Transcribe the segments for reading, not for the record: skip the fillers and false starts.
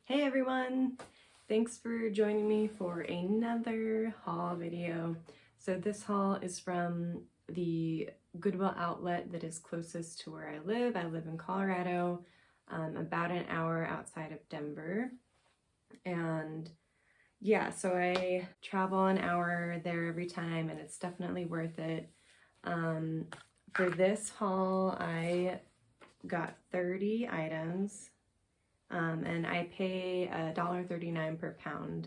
Hey everyone! Thanks for joining me for another haul video. So this haul is from the Goodwill outlet that is closest to where I live. I live in Colorado, about an hour outside of Denver. And yeah, so I travel an hour there every time and it's definitely worth it. For this haul, I got 30 items. And I pay $1.39 per pound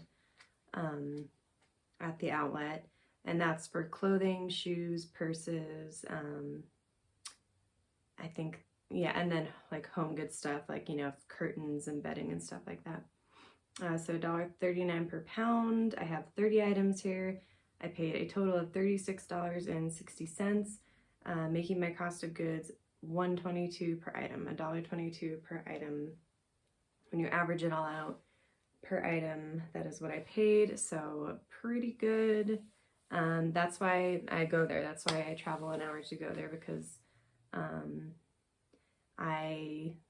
at the outlet, and that's for clothing, shoes, purses, I think, yeah, and then like home goods stuff, like, you know, curtains and bedding and stuff like that. So $1.39 per pound. I have 30 items here. I paid a total of $36.60, making my cost of goods $1.22 per item, $1.22 per item. When you average it all out per item, that is what I paid, so pretty good. That's why I go there. That's why I travel an hour to go there, because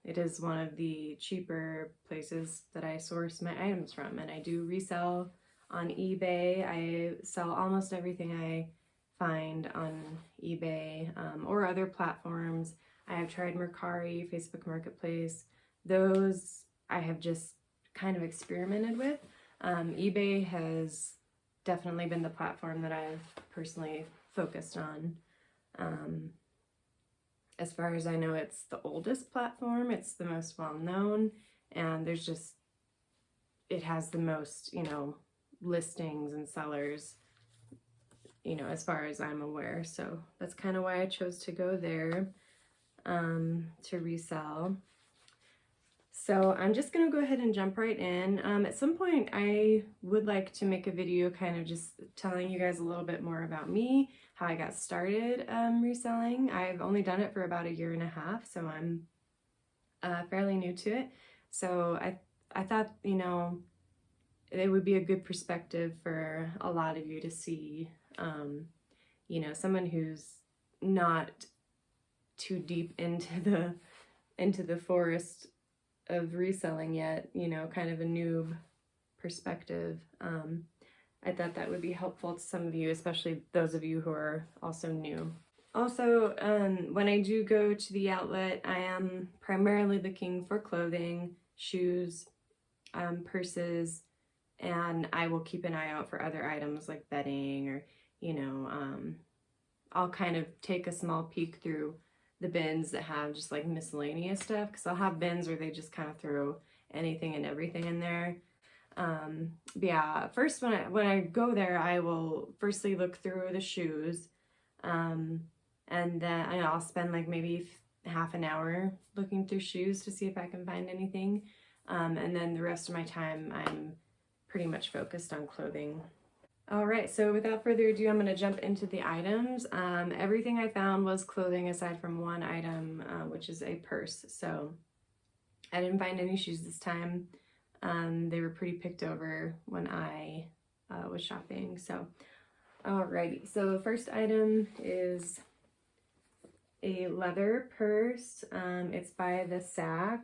it is one of the cheaper places that I source my items from, and I do resell on eBay. I sell almost everything I find on eBay or other platforms. I have tried Mercari, Facebook Marketplace. Those I have just kind of experimented with. eBay has definitely been the platform that I've personally focused on. As far as I know, it's the oldest platform, it's the most well-known, and it has the most, you know, listings and sellers, you know, as far as I'm aware. So that's kind of why I chose to go there to resell. So I'm just going to go ahead and jump right in. At some point I would like to make a video kind of just telling you guys a little bit more about me, how I got started reselling. I've only done it for about a year and a half, so I'm fairly new to it. So I thought, you know, it would be a good perspective for a lot of you to see, you know, someone who's not too deep into the forest of reselling yet, you know, kind of a noob perspective. I thought that would be helpful to some of you, especially those of you who are also new. Also, when I do go to the outlet, I am primarily looking for clothing, shoes, purses, and I will keep an eye out for other items like bedding or, you know, I'll kind of take a small peek through the bins that have just like miscellaneous stuff, because I'll have bins where they just kind of throw anything and everything in there. But yeah, first when I go there, I will firstly look through the shoes, and then I'll spend like maybe half an hour looking through shoes to see if I can find anything, and then the rest of my time I'm pretty much focused on clothing. Alright, so without further ado, I'm going to jump into the items. Everything I found was clothing aside from one item, which is a purse. So I didn't find any shoes this time. They were pretty picked over when I was shopping. So, alrighty, so the first item is a leather purse. It's by the Sack.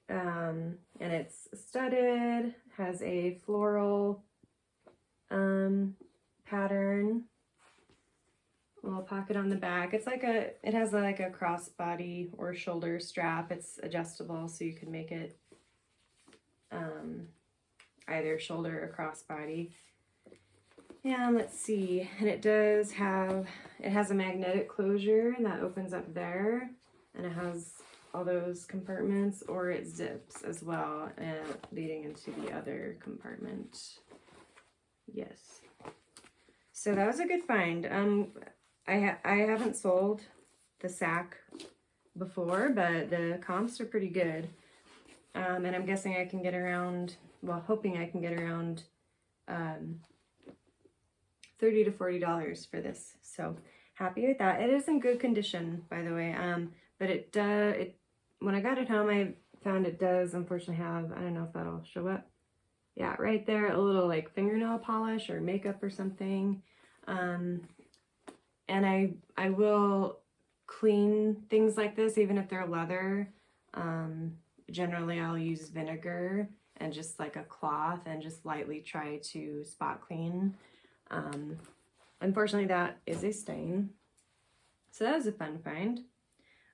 And it's studded, has a floral pattern, a little pocket on the back. It has like a crossbody or shoulder strap. It's adjustable, so you can make it either shoulder or crossbody. And let's see, and it has a magnetic closure that opens up there, and it has all those compartments, or it zips as well, leading into the other compartment. Yes. So that was a good find. I haven't sold the Sack before, but the comps are pretty good. And I'm guessing I can get around, well, hoping I can get around $30 to $40 for this. So happy with that. It is in good condition, by the way. But when I got it home, I found it does unfortunately have, I don't know if that'll show up. Yeah, right there, a little like fingernail polish or makeup or something. And I will clean things like this, even if they're leather. Generally I'll use vinegar and just like a cloth and just lightly try to spot clean. Unfortunately that is a stain. So that was a fun find.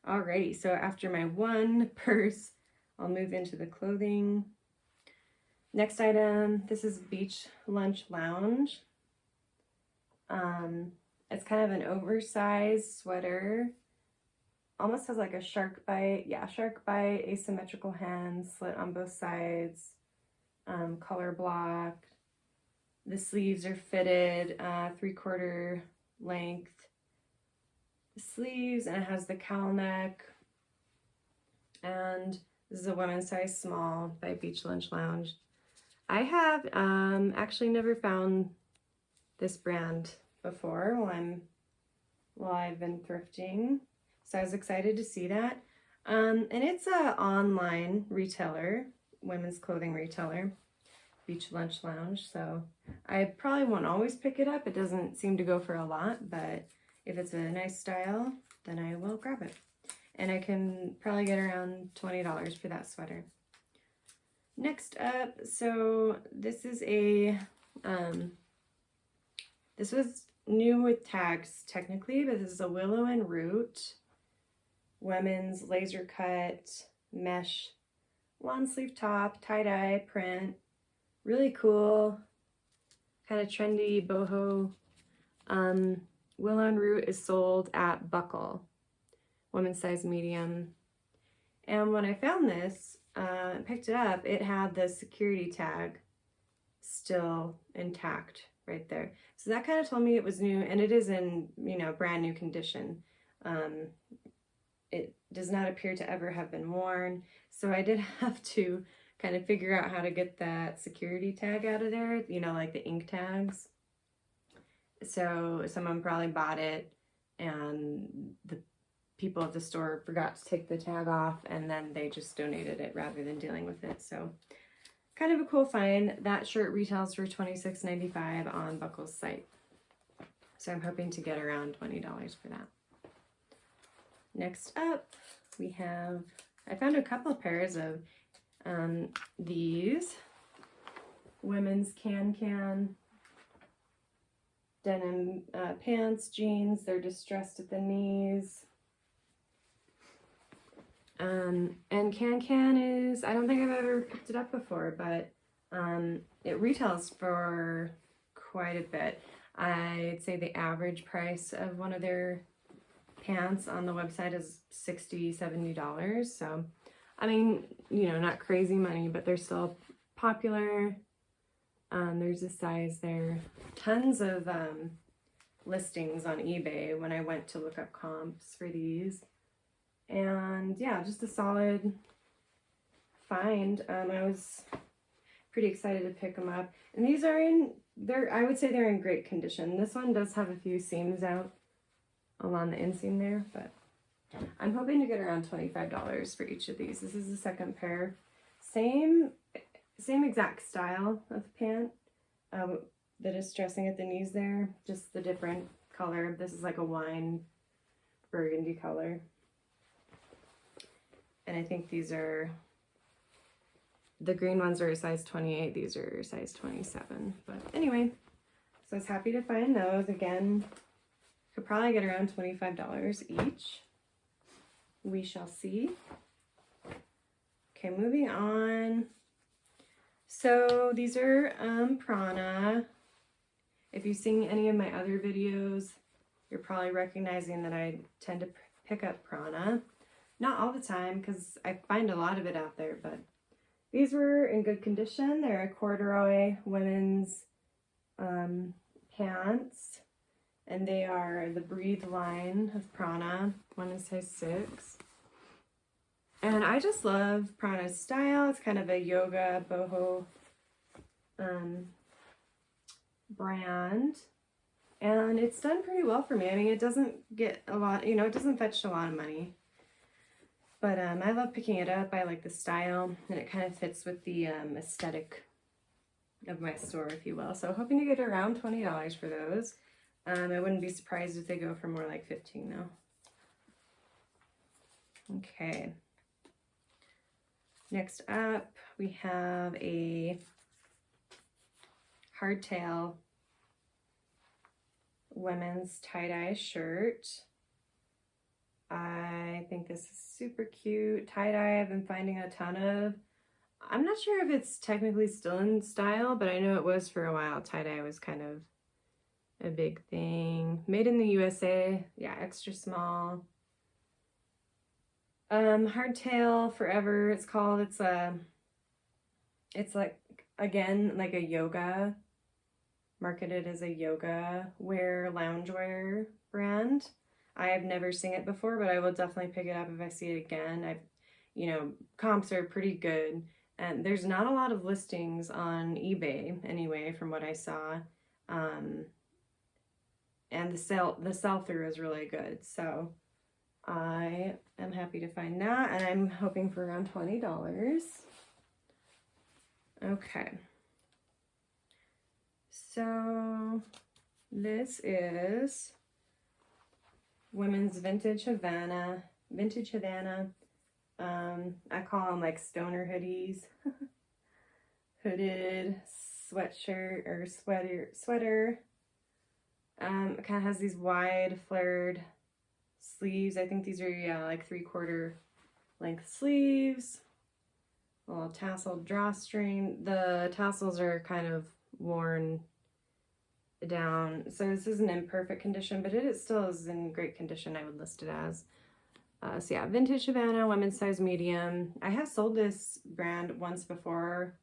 Alrighty, so after my one purse, I'll move into the clothing. Next item, this is Beach Lunch Lounge. It's kind of an oversized sweater. Almost has like a shark bite. Yeah, shark bite, asymmetrical hem, slit on both sides, color block. The sleeves are fitted 3/4 length sleeves, and it has the cowl neck. And this is a women's size small by Beach Lunch Lounge. I have actually never found this brand before while I've been thrifting, so I was excited to see that. And it's a online retailer, women's clothing retailer, Beach Lunch Lounge. So I probably won't always pick it up. It doesn't seem to go for a lot, but if it's a nice style, then I will grab it. And I can probably get around $20 for that sweater. Next up, so this is a, this was new with tags technically, but this is a Willow Root women's laser cut mesh long sleeve top, tie-dye print, really cool, kind of trendy boho. Willow Root is sold at Buckle, women's size medium. And when I found this, picked it up, it had the security tag still intact right there. So that kind of told me it was new, and it is in, you know, brand new condition. It does not appear to ever have been worn. So I did have to kind of figure out how to get that security tag out of there, you know, like the ink tags. So someone probably bought it and the people at the store forgot to take the tag off, and then they just donated it rather than dealing with it. So kind of a cool find. That shirt retails for $26.95 on Buckle's site. So I'm hoping to get around $20 for that. Next up, we have, I found a couple of pairs of these women's can denim pants, jeans. They're distressed at the knees. And can is, I don't think I've ever picked it up before, but it retails for quite a bit. I'd say the average price of one of their pants on the website is $60, $70. So, I mean, you know, not crazy money, but they're still popular. There's a size there. Tons of listings on eBay when I went to look up comps for these. And yeah, just a solid find. I was pretty excited to pick them up. And these are I would say they're in great condition. This one does have a few seams out along the inseam there, but I'm hoping to get around $25 for each of these. This is the second pair. Same exact style of pant. The distressing at the knees there, just the different color. This is like a wine burgundy color. And I think these are, the green ones are a size 28, these are a size 27. But anyway, so I was happy to find those. Again, could probably get around $25 each. We shall see. Okay, moving on. So these are Prana. If you've seen any of my other videos, you're probably recognizing that I tend to pick up Prana. Not all the time, because I find a lot of it out there, but these were in good condition. They're a corduroy women's pants, and they are the Breathe line of Prana. One is size 6. And I just love Prana's style. It's kind of a yoga boho brand. And it's done pretty well for me. I mean, it doesn't get a lot, you know, it doesn't fetch a lot of money. But I love picking it up. I like the style, and it kind of fits with the aesthetic of my store, if you will. So hoping to get around $20 for those. I wouldn't be surprised if they go for more like $15 though. Okay. Next up, we have a Hardtail women's tie-dye shirt. I think this is super cute. Tie-dye I've been finding a ton of. I'm not sure if it's technically still in style, but I know it was for a while. Tie-dye was kind of a big thing. Made in the USA. Yeah, extra small. Hardtail Forever, it's called. It's like, again, like a yoga, marketed as a yoga wear, loungewear brand. I have never seen it before, but I will definitely pick it up if I see it again. Comps are pretty good, and there's not a lot of listings on eBay anyway, from what I saw. And the sell-through is really good, so I am happy to find that, and I'm hoping for around $20. Okay. So this is women's vintage Havana. I call them like stoner hoodies. Hooded sweatshirt or sweater. It kind of has these wide flared sleeves. I think these are, like 3/4 length sleeves. A little tasseled drawstring. The tassels are kind of worn down. So this isn't in perfect condition, but it still is in great condition. I would list it as. So yeah, vintage Havana, women's size medium. I have sold this brand once before,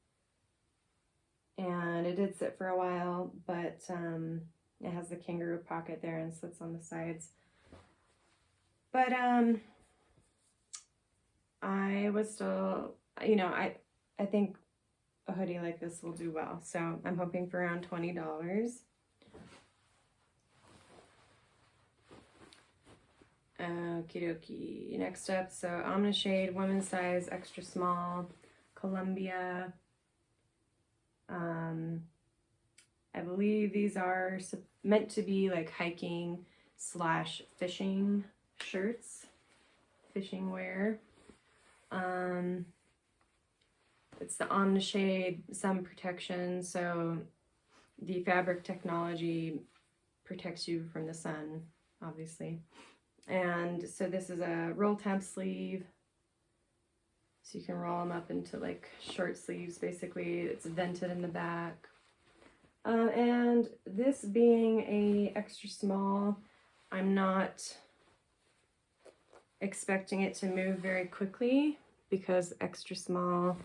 and it did sit for a while, but it has the kangaroo pocket there and slits on the sides. But I was still, I think a hoodie like this will do well. So I'm hoping for around $20. Okie dokie. Next up, so Omni Shade, women's size, extra small, Columbia. I believe these are meant to be like hiking / fishing shirts, fishing wear. It's the Omni Shade sun protection, so the fabric technology protects you from the sun, obviously. And so this is a roll tab sleeve, so you can roll them up into like short sleeves basically. It's vented in the back. And this being a extra small, I'm not expecting it to move very quickly because extra small,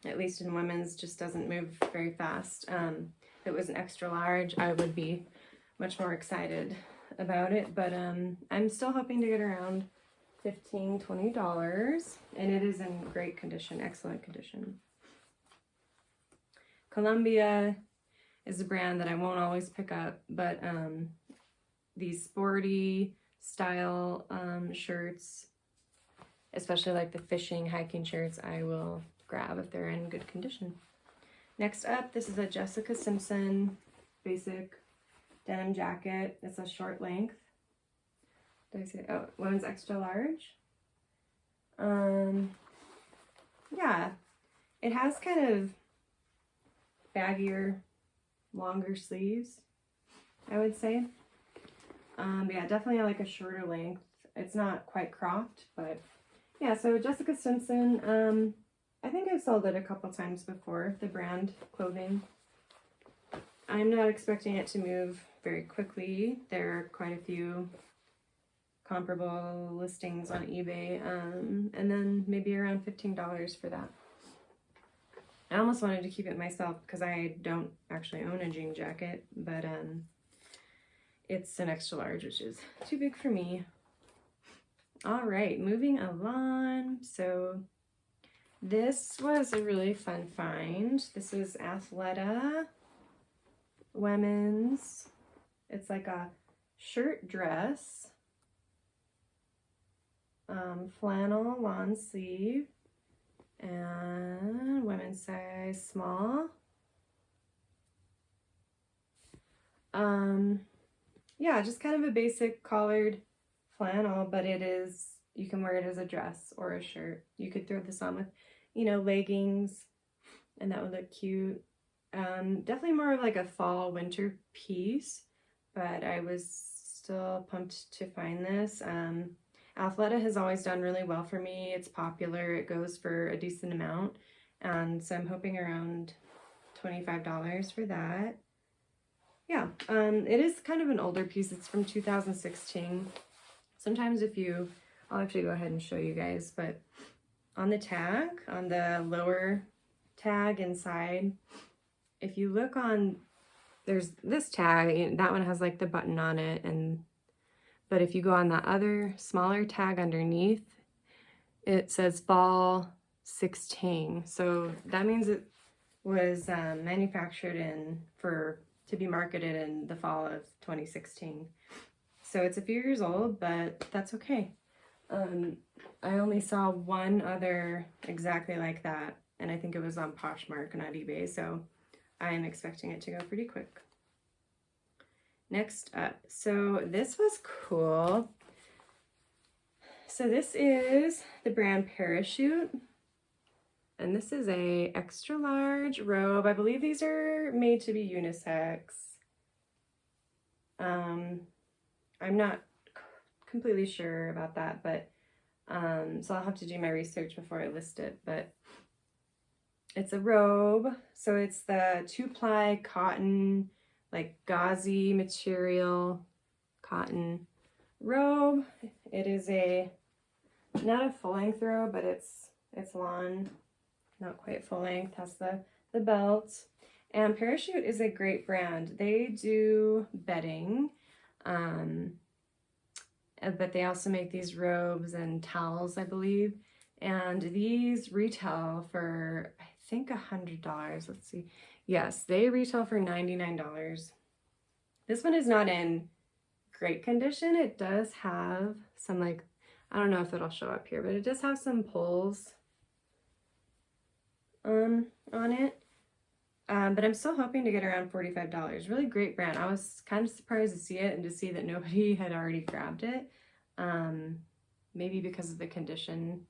at least in women's, just doesn't move very fast. If it was an extra large, I would be much more excited about it, but I'm still hoping to get around $15–20, and it is in great condition, excellent condition. Columbia is a brand that I won't always pick up, but these sporty style shirts, especially like the fishing, hiking shirts, I will grab if they're in good condition. Next up, this is a Jessica Simpson basic denim jacket. It's a short length. Did I say, oh, women's extra large. Yeah, it has kind of baggier, longer sleeves, I would say. Yeah, definitely like a shorter length. It's not quite cropped, but yeah, so Jessica Simpson, I think I've sold it a couple times before, the brand clothing. I'm not expecting it to move very quickly. There are quite a few comparable listings on eBay, and then maybe around $15 for that. I almost wanted to keep it myself because I don't actually own a jean jacket, but it's an extra large, which is too big for me. All right, moving along. So this was a really fun find. This is Athleta women's. It's like a shirt dress, flannel lawn sleeve, and women's size small. Yeah, just kind of a basic collared flannel, but it is You can wear it as a dress or a shirt. You could throw this on with, you know, leggings, and that would look cute. Definitely more of like a fall winter piece, but I was still pumped to find this. Athleta has always done really well for me. It's popular. It goes for a decent amount. And so I'm hoping around $25 for that. Yeah, it is kind of an older piece. It's from 2016. Sometimes I'll actually go ahead and show you guys, but on the tag, on the lower tag inside, if you look on, there's this tag, that one has like the button on it, but if you go on the other smaller tag underneath, it says fall 16. So that means it was manufactured to be marketed in the fall of 2016. So it's a few years old, but that's okay. I only saw one other exactly like that, and I think it was on Poshmark, not eBay, so I am expecting it to go pretty quick. Next up, so this was cool. So this is the brand Parachute, and this is a extra large robe. I believe these are made to be unisex. I'm not completely sure about that, but so I'll have to do my research before I list it, but it's a robe. So it's the 2-ply cotton, like gauzy material cotton robe. It is not a full-length robe, but it's long, not quite full length, has the belt. And Parachute is a great brand. They do bedding, but they also make these robes and towels, I believe. And these retail for, I think, $100. Let's see. Yes, they retail for $99. This one is not in great condition. It does have some, like, I don't know if it'll show up here, but it does have some pulls on it. But I'm still hoping to get around $45. Really great brand. I was kind of surprised to see it and to see that nobody had already grabbed it. Maybe because of the condition.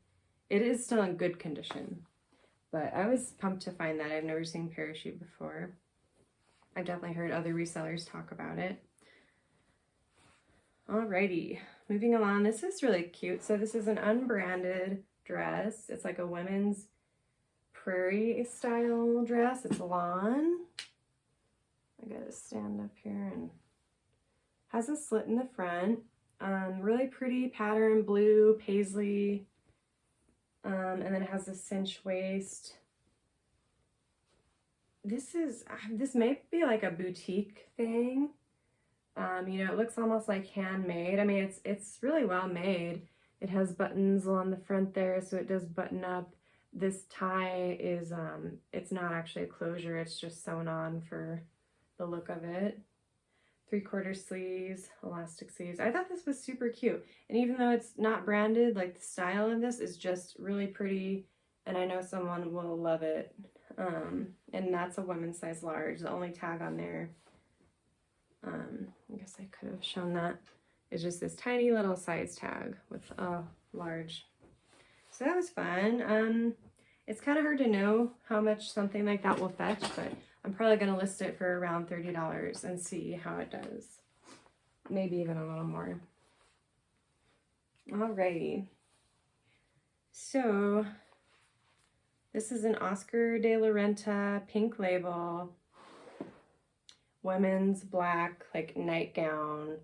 It is still in good condition, but I was pumped to find that. I've never seen Parachute before. I've definitely heard other resellers talk about it. Alrighty, moving along. This is really cute. So this is an unbranded dress. It's like a women's prairie style dress. It's lawn. I gotta stand up here, and has a slit in the front. Really pretty pattern, blue paisley, and then it has a cinch waist. This may be like a boutique thing. You know, it looks almost like handmade. I mean, it's really well made. It has buttons along the front there, so it does button up. This tie is, it's not actually a closure, it's just sewn on for the look of it. 3/4 sleeves, elastic sleeves. I thought this was super cute. And even though it's not branded, like the style of this is just really pretty, and I know someone will love it. And that's a women's size large. The only tag on there, I guess I could have shown that, is just this tiny little size tag with a large. So that was fun. It's kind of hard to know how much something like that will fetch, but I'm probably going to list it for around $30 and see how it does. Maybe even a little more. Alrighty. So this is an Oscar de la Renta pink label. Women's black, like nightgown,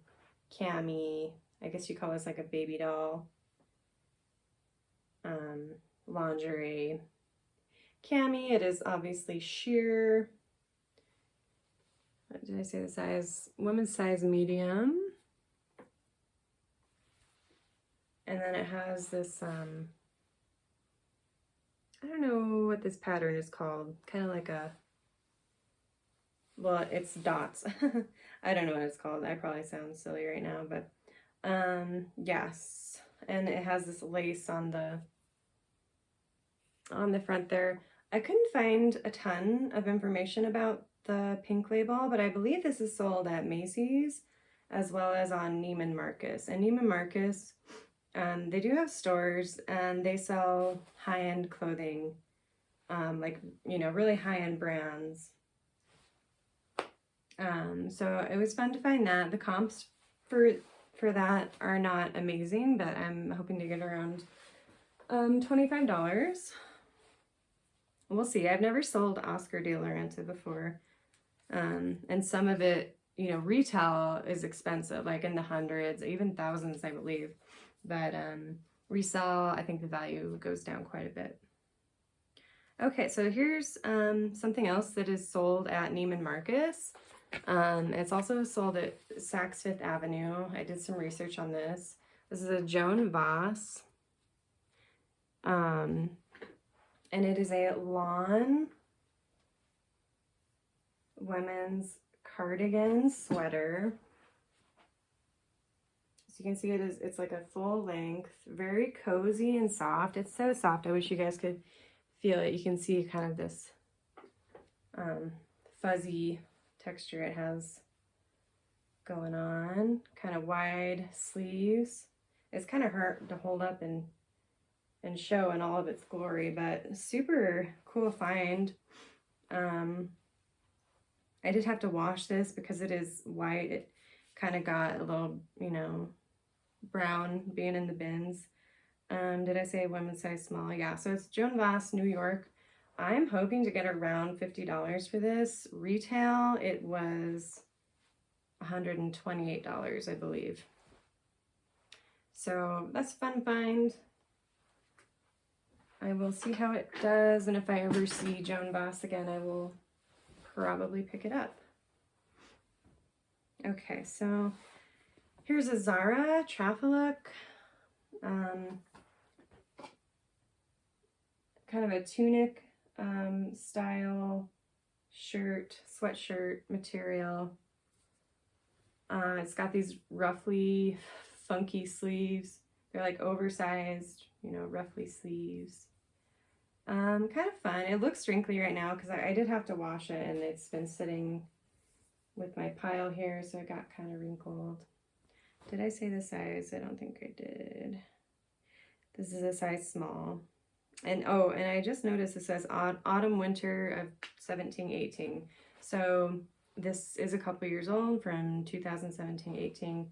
cami. I guess you call this like a baby doll. Lingerie. Cami, it is obviously sheer. What did I say the size? Women's size medium. And then it has this, I don't know what this pattern is called. Kind of like a, well, it's dots. I don't know what it's called. I probably sound silly right now, but yes. And it has this lace on the front there. I couldn't find a ton of information about the pink label, but I believe this is sold at Macy's as well as on Neiman Marcus. And Neiman Marcus They do have stores, and they sell high-end clothing, like, you know, really high-end brands. So it was fun to find that. The comps for that are not amazing, but I'm hoping to get around $25. We'll see. I've never sold Oscar de la Renta before. And some of it, you know, retail is expensive, like in the hundreds, even thousands, I believe. But resell, I think the value goes down quite a bit. Okay, so here's something else that is sold at Neiman Marcus. It's also sold at Saks Fifth Avenue. I did some research on this. This is a Joan Voss. And it is a lawn women's cardigan sweater. So you can see it's like a full length, very cozy and soft. It's so soft. I wish you guys could feel it. You can see kind of this fuzzy texture it has going on. Kind of wide sleeves. It's kind of hard to hold up and show in all of its glory, but super cool find. I did have to wash this because it is white. It kind of got a little, you know, brown being in the bins. Did I say women's size small? Yeah, so it's Joan Voss, New York. I'm hoping to get around $50 for this. Retail, it was $128, I believe. So that's a fun find. I will see how it does, and if I ever see Joan Voss again, I will probably pick it up. Okay, so here's a Zara Trafalook, kind of a tunic style shirt, sweatshirt material. It's got these roughly funky sleeves. They're like oversized, you know, roughly sleeves. Kind of fun. It looks wrinkly right now because I did have to wash it, and it's been sitting with my pile here, so it got kind of wrinkled. Did I say the size? I don't think I did. This is a size small. And oh, and I just noticed it says autumn winter of 17-18. So this is a couple years old, from 2017-18.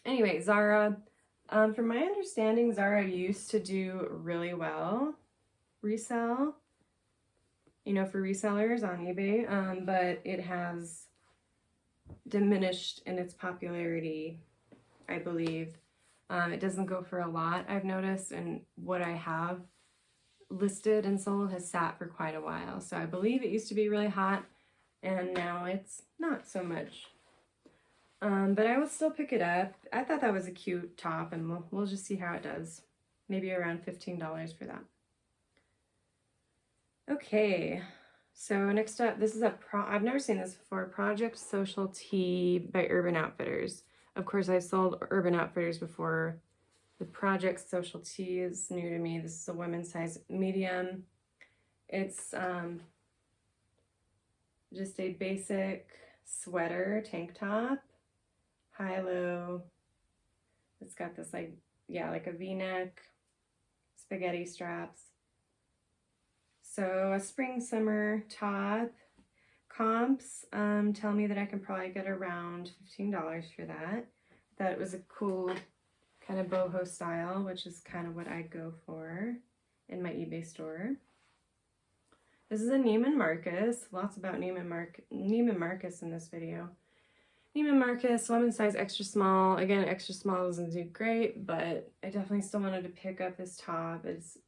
Anyway, Zara. From my understanding, Zara used to do really well resell, you know, for resellers on eBay, but it has diminished in its popularity, I believe. It doesn't go for a lot, I've noticed, and what I have listed and sold has sat for quite a while. So I believe it used to be really hot, and now it's not so much. But I will still pick it up. I thought that was a cute top, and we'll just see how it does. Maybe around $15 for that. Okay, so next up, this is I've never seen this before, Project Social Tee by Urban Outfitters. Of course, I've sold Urban Outfitters before. The Project Social Tee is new to me. This is a women's size medium. It's just a basic sweater, tank top, high-low. It's got this like a V-neck, spaghetti straps. So a spring summer top. Comps tell me that I can probably get around $15 for that. Thought it was a cool kind of boho style, which is kind of what I go for in my eBay store. This is a Neiman Marcus. Lots about Neiman Marcus in this video. Neiman Marcus, women's size extra small. Again, extra small doesn't do great, but I definitely still wanted to pick up this top. It's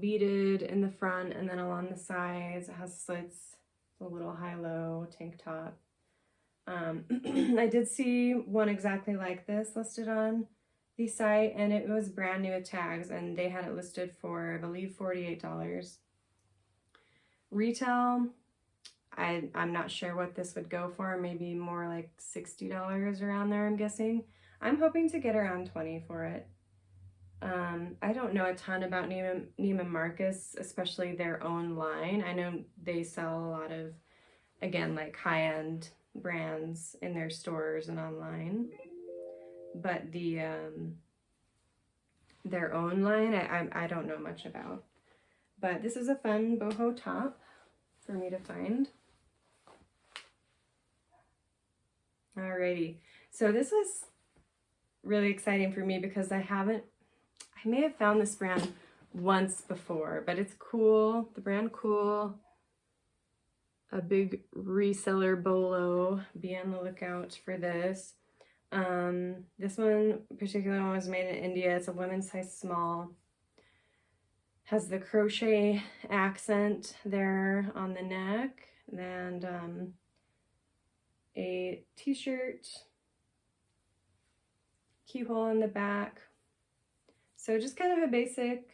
beaded in the front and then along the sides. It has slits, a little high-low tank top. I did see one exactly like this listed on the site, and it was brand new with tags, and they had it listed for, I believe, $48. Retail, I'm not sure what this would go for, maybe more like $60 around there, I'm guessing. I'm hoping to get around $20 for it. I don't know a ton about Neiman Marcus, especially their own line. I know they sell a lot of, again, like high-end brands in their stores and online. But the their own line, I don't know much about. But this is a fun boho top for me to find. Alrighty, so this was really exciting for me because I may have found this brand once before, but it's Cool, the brand Cool, a big reseller bolo. Be on the lookout for this. This one, particular one, was made in India. It's a women's size small. Has the crochet accent there on the neck, and a t-shirt, keyhole in the back. So just kind of a basic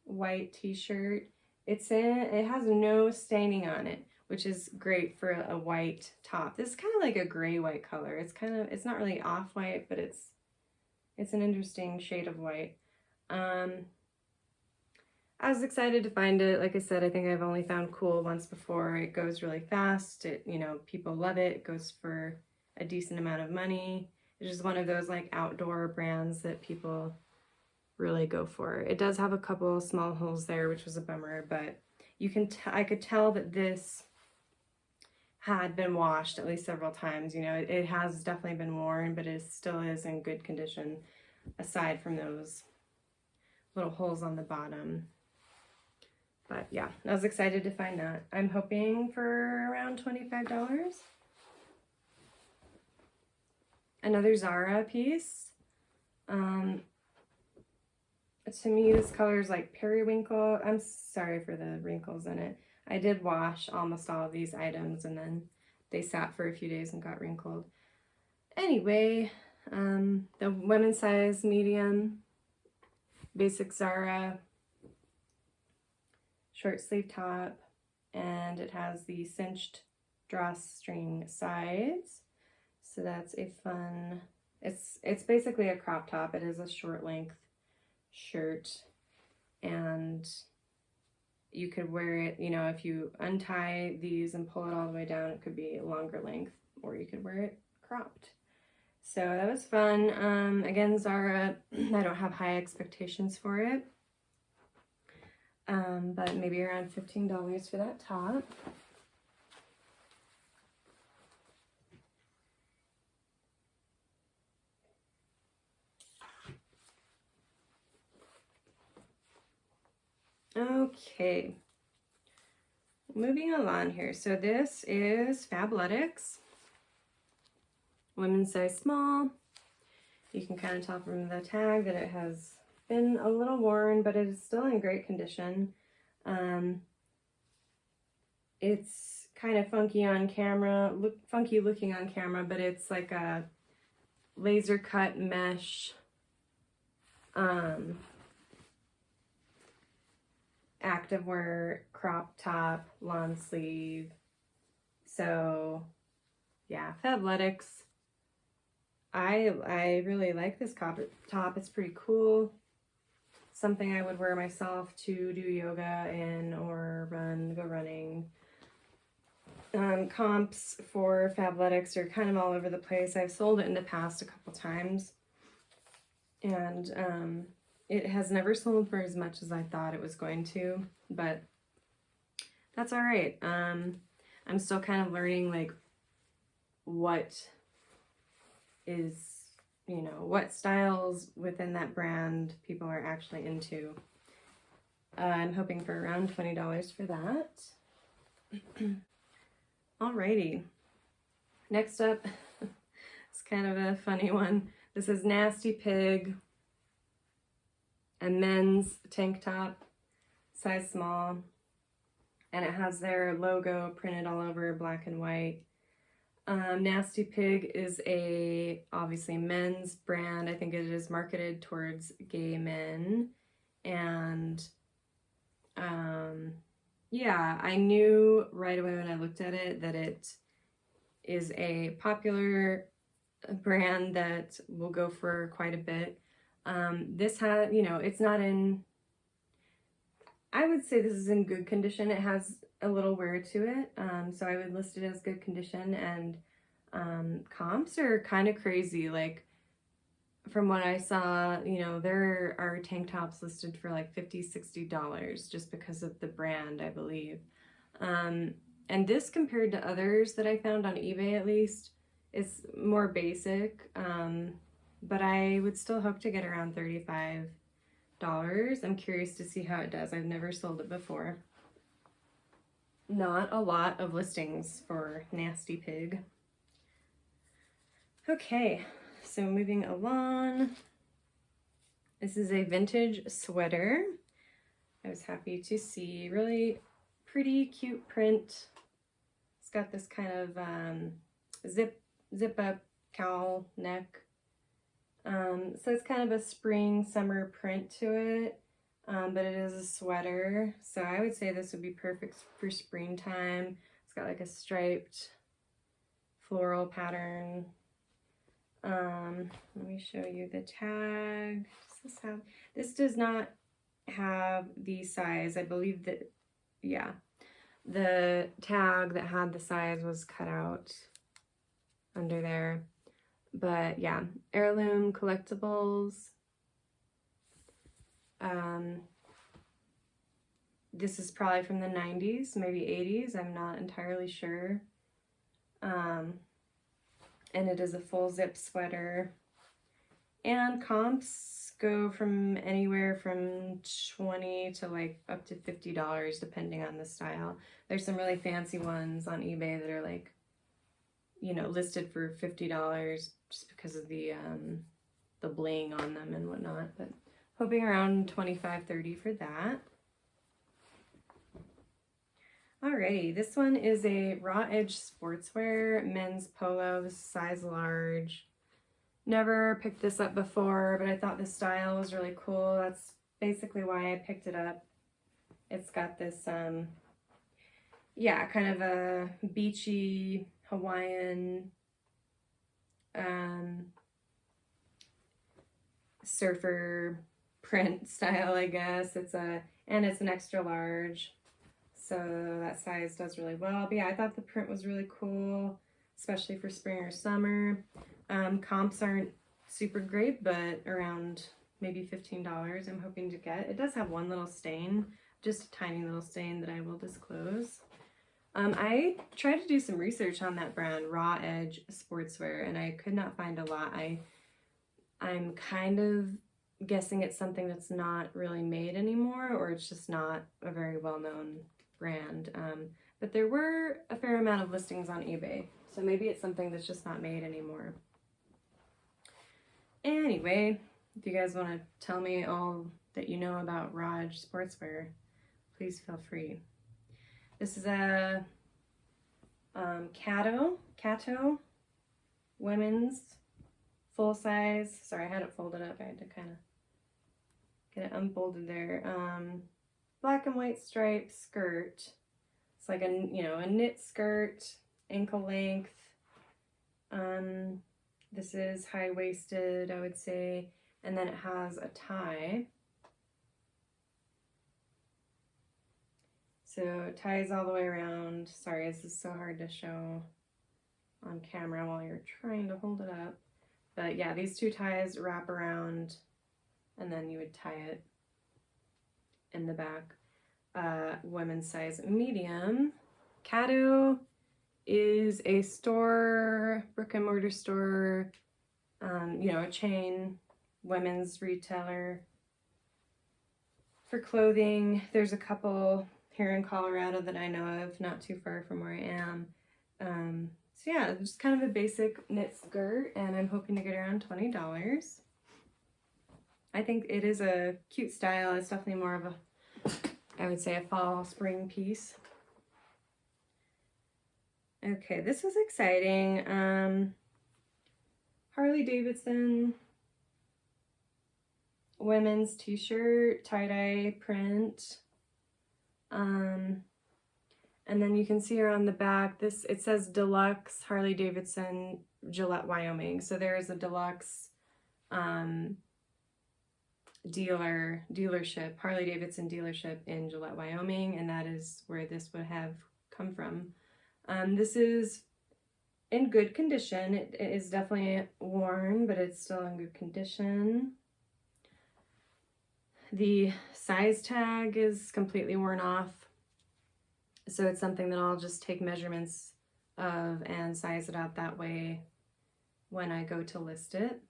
white t-shirt. It has no staining on it, which is great for a white top. This is kind of like a gray-white color. It's not really off-white, but it's an interesting shade of white. I was excited to find it. Like I said, I think I've only found Cool once before. It goes really fast. People love it. It goes for a decent amount of money. It's just one of those like outdoor brands that people really go for. It does have a couple small holes there, which was a bummer, but I could tell that this had been washed at least several times. It has definitely been worn, but it still is in good condition, aside from those little holes on the bottom. But yeah, I was excited to find that. I'm hoping for around $25. Another Zara piece. To me, this color is like periwinkle. I'm sorry for the wrinkles in it. I did wash almost all of these items, and then they sat for a few days and got wrinkled. Anyway, the women's size medium, basic Zara, short sleeve top, and it has the cinched drawstring sides. So that's a fun, it's basically a crop top. It is a short length shirt, and you could wear it, if you untie these and pull it all the way down, it could be a longer length, or you could wear it cropped. So that was fun. Again, Zara, I don't have high expectations for it. But maybe around $15 for that top. Okay, moving along here. So this is Fabletics, women's size small. You can kind of tell from the tag that it has been a little worn, but it is still in great condition. It's kind of funky on camera, funky looking on camera, but it's like a laser cut mesh activewear crop top, long sleeve. So yeah, Fabletics. I really like this top. It's pretty cool. Something I would wear myself to do yoga in or go running. Comps for Fabletics are kind of all over the place. I've sold it in the past a couple times, and it has never sold for as much as I thought it was going to, but that's all right. I'm still kind of learning like what styles within that brand people are actually into. I'm hoping for around $20 for that. Alrighty, next up, it's kind of a funny one. This is Nasty Pig, a men's tank top, size small, and it has their logo printed all over black and white. Nasty Pig is obviously men's brand. I think it is marketed towards gay men, and yeah, I knew right away when I looked at it that it is a popular brand that will go for quite a bit. This has, it's not in, I would say this is in good condition. It has a little wear to it, so I would list it as good condition, and comps are kind of crazy. Like from what I saw, you know, there are tank tops listed for like $50–$60 just because of the brand, I believe. And this, compared to others that I found on eBay at least, is more basic, but I would still hope to get around $35. I'm curious to see how it does. I've never sold it before. Not a lot of listings for Nasty Pig. Okay, so moving along. This is a vintage sweater. I was happy to see. Really pretty, cute print. It's got this kind of zip up cowl neck. So it's kind of a spring summer print to it, but it is a sweater. So I would say this would be perfect for springtime. It's got like a striped floral pattern. Let me show you the tag. This does not have the size. I believe that, yeah, the tag that had the size was cut out under there. But yeah, heirloom collectibles. This is probably from the 90s, maybe 80s. I'm not entirely sure. And it is a full zip sweater. And comps go from anywhere from $20 to like up to $50 depending on the style. There's some really fancy ones on eBay that are like, you know, listed for $50 just because of the bling on them and whatnot, but hoping around $25–$30 for that. Alrighty, this one is a raw edge sportswear men's polo. This is size large. Never picked this up before, but I thought the style was really cool. That's basically why I picked it up. It's got this, yeah, kind of a beachy Hawaiian surfer print style, I guess. And it's an extra large, so that size does really well. But yeah, I thought the print was really cool, especially for spring or summer. Comps aren't super great, but around maybe $15 I'm hoping to get. It does have one little stain, just a tiny little stain that I will disclose. I tried to do some research on that brand, Raw Edge Sportswear, and I could not find a lot. I'm kind of guessing it's something that's not really made anymore, or it's just not a very well-known brand. But there were a fair amount of listings on eBay, so maybe it's something that's just not made anymore. Anyway, if you guys want to tell me all that you know about Raw Edge Sportswear, please feel free. This is a Cato women's full size. Sorry, I had it folded up. I had to kind of get it unfolded there. Black and white striped skirt. It's like a, you know, a knit skirt, ankle length. This is high-waisted, I would say, and then it has a tie. So it ties all the way around. Sorry, this is so hard to show on camera while you're trying to hold it up. But yeah, these two ties wrap around and then you would tie it in the back. Women's size medium. Cato is a store, brick and mortar store, you know, a chain women's retailer for clothing. There's a couple here in Colorado that I know of, not too far from where I am. So yeah, just kind of a basic knit skirt, and I'm hoping to get around $20. I think it is a cute style. It's definitely more of a, I would say, a fall spring piece. Okay, this is exciting. Harley Davidson women's t-shirt, tie-dye print. And then you can see here on the back, it says Deluxe Harley Davidson, Gillette, Wyoming. So there is a Deluxe dealership, Harley Davidson dealership in Gillette, Wyoming, and that is where this would have come from. This is in good condition. It is definitely worn, but it's still in good condition. The size tag is completely worn off, so it's something that I'll just take measurements of and size it out that way when I go to list it.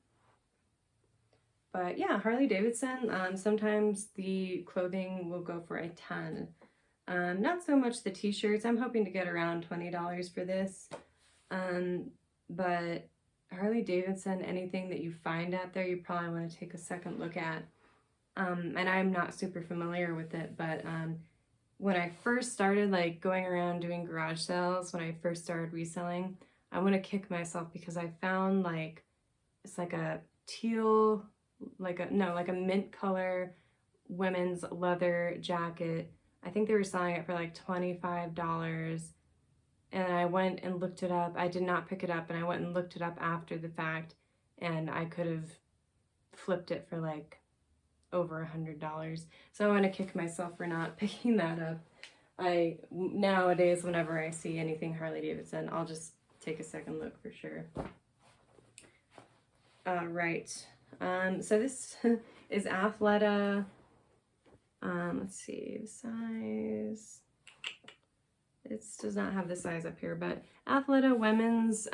But yeah, Harley Davidson, sometimes the clothing will go for a ton. Not so much the t-shirts. I'm hoping to get around $20 for this. But Harley Davidson, anything that you find out there, you probably want to take a second look at. And I'm not super familiar with it, but when I first started like going around doing garage sales, when I first started reselling, I want to kick myself because I found like, it's like a teal, like a mint color women's leather jacket. I think they were selling it for like $25. And I went and looked it up. I did not pick it up, and I went and looked it up after the fact, and I could have flipped it for like over $100. So I want to kick myself for not picking that up. Nowadays, whenever I see anything Harley Davidson, I'll just take a second look for sure. Right. So this is Athleta. Let's see the size. It does not have the size up here, but Athleta women's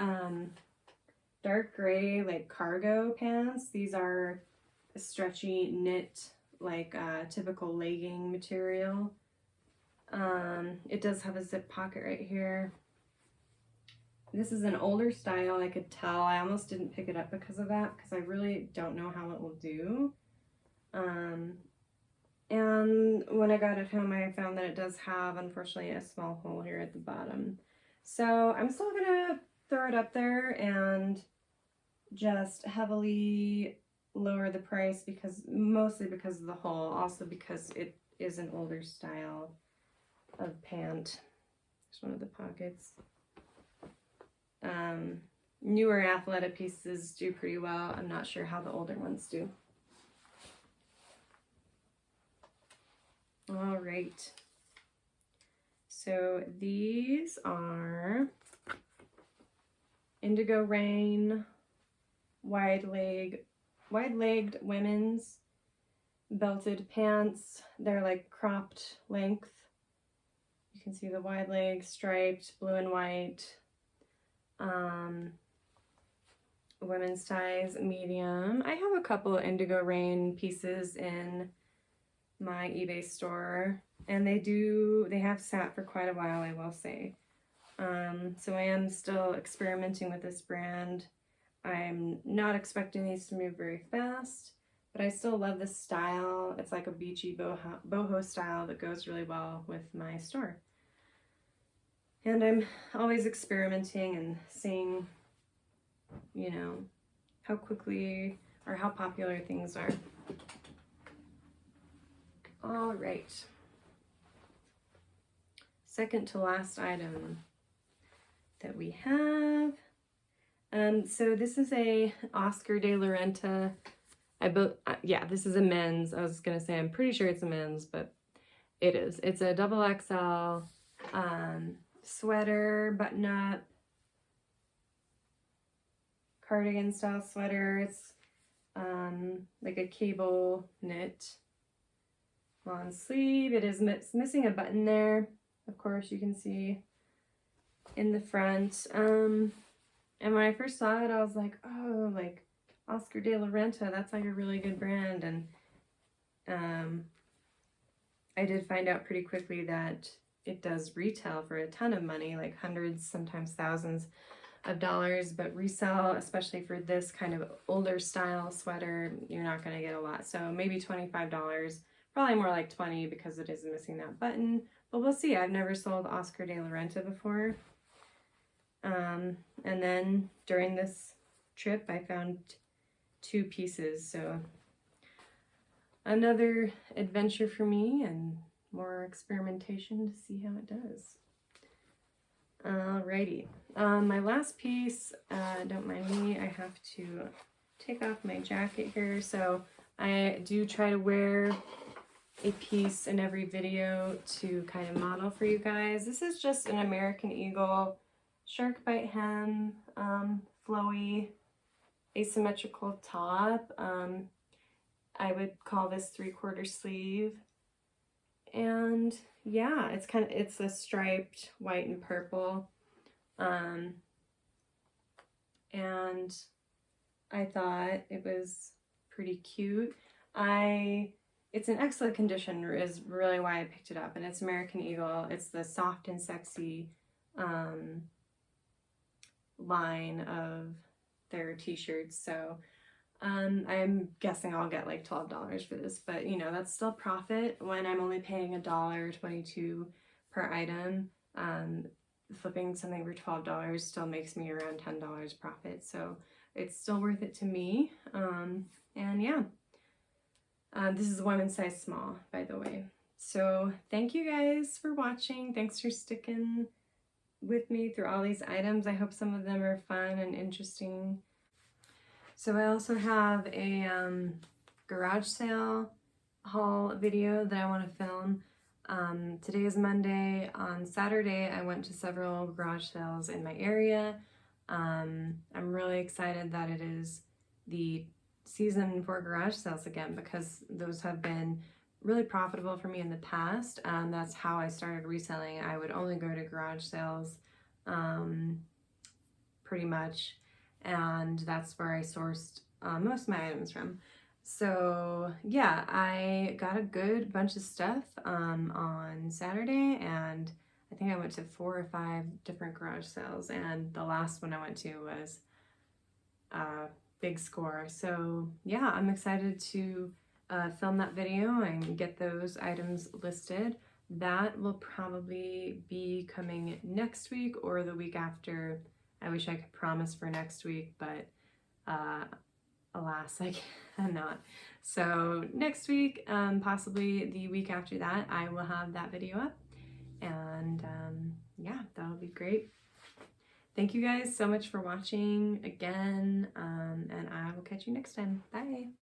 dark gray like cargo pants. These are a stretchy knit, like typical legging material. It does have a zip pocket right here. This is an older style, I could tell. I almost didn't pick it up because of that, because I really don't know how it will do. And when I got it home, I found that it does have, unfortunately, a small hole here at the bottom. So I'm still gonna throw it up there and just heavily lower the price, mostly because of the hole, also because it is an older style of pant. There's one of the pockets. Newer Athleta pieces do pretty well. I'm not sure how the older ones do. All right. So these are Indigo Rain wide-legged women's belted pants. They're like cropped length. You can see the wide leg, striped, blue and white. Women's size, medium. I have a couple Indigo Rain pieces in my eBay store, and they have sat for quite a while, I will say. So I am still experimenting with this brand. I'm not expecting these to move very fast, but I still love this style. It's like a beachy boho style that goes really well with my store. And I'm always experimenting and seeing, you know, how quickly or how popular things are. All right. Second to last item that we have. So this is a Oscar de la Renta. Yeah, this is a men's. I was gonna say I'm pretty sure it's a men's, but it is. It's a XXL sweater, button up, cardigan style sweater. It's like a cable knit long sleeve. It is missing a button there. Of course, you can see in the front. And when I first saw it, I was like, oh, like Oscar de la Renta, that's like a really good brand. And I did find out pretty quickly that it does retail for a ton of money, like hundreds, sometimes thousands of dollars, but resell, especially for this kind of older style sweater, you're not going to get a lot. So maybe $25, probably more like $20 because it is missing that button. But we'll see. I've never sold Oscar de la Renta before. And then during this trip, I found 2 pieces. So another adventure for me and more experimentation to see how it does. Alrighty. My last piece, don't mind me, I have to take off my jacket here. So I do try to wear a piece in every video to kind of model for you guys. This is just an American Eagle shark bite hem, flowy, asymmetrical top. I would call this 3/4 sleeve. And yeah, it's a striped white and purple. And I thought it was pretty cute. It's in excellent condition is really why I picked it up, and it's American Eagle. It's the soft and sexy line of their t-shirts. So I'm guessing I'll get like $12 for this, but you know, that's still profit when I'm only paying $1.22 per item. Flipping something for $12 still makes me around $10 profit, so it's still worth it to me. And yeah, this is a women's size small, by the way. So thank you guys for watching. Thanks for sticking with me through all these items. I hope some of them are fun and interesting. So I also have a garage sale haul video that I want to film. Today is Monday. On Saturday, I went to several garage sales in my area. I'm really excited that it is the season for garage sales again, because those have been really profitable for me in the past. That's how I started reselling. I would only go to garage sales pretty much, and that's where I sourced most of my items from. So yeah, I got a good bunch of stuff on Saturday, and I think I went to 4 or 5 different garage sales, and the last one I went to was a big score. So yeah, I'm excited to film that video and get those items listed. That will probably be coming next week or the week after. I wish I could promise for next week, but alas, I cannot. So next week, possibly the week after that, I will have that video up, and yeah, that'll be great. Thank you guys so much for watching again, and I will catch you next time. Bye.